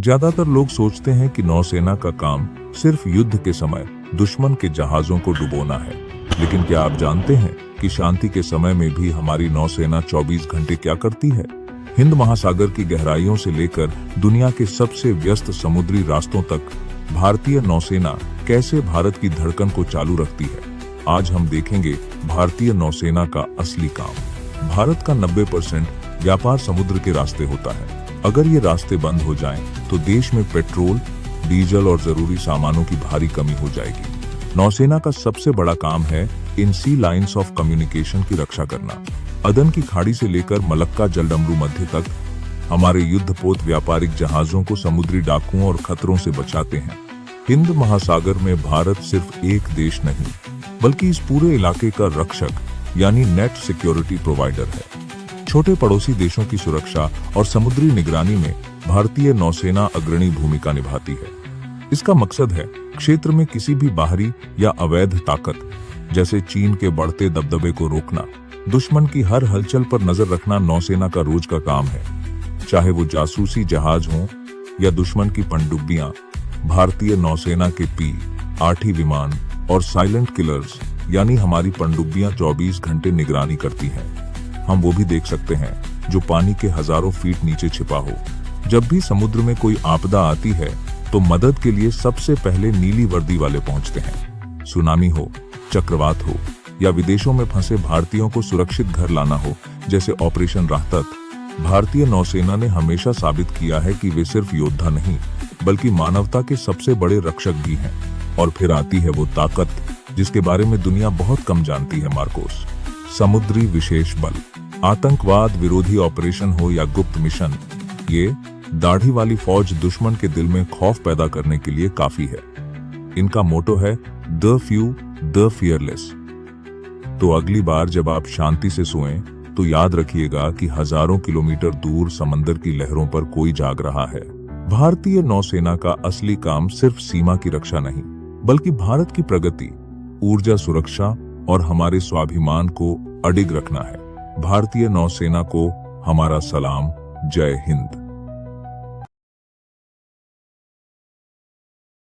ज्यादातर लोग सोचते हैं कि नौसेना का काम सिर्फ युद्ध के समय दुश्मन के जहाजों को डुबोना है, लेकिन क्या आप जानते हैं कि शांति के समय में भी हमारी नौसेना 24 घंटे क्या करती है? हिंद महासागर की गहराइयों से लेकर दुनिया के सबसे व्यस्त समुद्री रास्तों तक भारतीय नौसेना कैसे भारत की धड़कन को चालू रखती है। आज हम देखेंगे भारतीय नौसेना का असली काम। भारत का 90% व्यापार समुद्र के रास्ते होता है। अगर ये रास्ते बंद हो जाएं, तो देश में पेट्रोल, डीजल और जरूरी सामानों की भारी कमी हो जाएगी। नौसेना का सबसे बड़ा काम है इन सी लाइन्स ऑफ कम्युनिकेशन की रक्षा करना। अदन की खाड़ी से लेकर मलक्का जलडमरू मध्य तक हमारे युद्धपोत व्यापारिक जहाजों को समुद्री डाकुओं और खतरों से बचाते हैं। हिंद महासागर में भारत सिर्फ एक देश नहीं, बल्कि इस पूरे इलाके का रक्षक यानी नेट सिक्योरिटी प्रोवाइडर है। छोटे पड़ोसी देशों की सुरक्षा और समुद्री निगरानी में भारतीय नौसेना अग्रणी भूमिका निभाती है। इसका मकसद है क्षेत्र में किसी भी बाहरी या अवैध ताकत जैसे चीन के बढ़ते दबदबे को रोकना। दुश्मन की हर हलचल पर नजर रखना नौसेना का रोज का काम है। चाहे वो जासूसी जहाज हों या दुश्मन की पनडुब्बियां, भारतीय नौसेना के P-8 विमान और साइलेंट किलर्स यानी हमारी पनडुब्बियां 24 घंटे निगरानी करती हैं। हम वो भी देख सकते हैं जो पानी के हजारों फीट नीचे छिपा हो। जब भी समुद्र में कोई आपदा आती है तो मदद के लिए सबसे पहले नीली वर्दी वाले पहुंचते हैं। सुनामी हो, चक्रवात हो या विदेशों में फंसे भारतीयों को सुरक्षित घर लाना हो, जैसे ऑपरेशन राहतत, भारतीय नौसेना ने हमेशा साबित किया है कि वे सिर्फ योद्धा नहीं, बल्कि मानवता के सबसे बड़े रक्षक भी हैं। और फिर आती है वो ताकत जिसके बारे में दुनिया बहुत कम जानती है, मार्कोस। समुद्री विशेष बल। आतंकवाद विरोधी ऑपरेशन हो या गुप्त मिशन, ये दाढ़ी वाली फौज दुश्मन के दिल में खौफ पैदा करने के लिए काफी है। इनका मोटो है द फ्यू द फियरलेस। तो अगली बार जब आप शांति से सोएं, तो याद रखिएगा कि हजारों किलोमीटर दूर समंदर की लहरों पर कोई जाग रहा है। भारतीय नौसेना का असली काम सिर्फ सीमा की रक्षा नहीं, बल्कि भारत की प्रगति, ऊर्जा सुरक्षा और हमारे स्वाभिमान को अडिग रखना है। भारतीय नौसेना को हमारा सलाम। जय हिंद।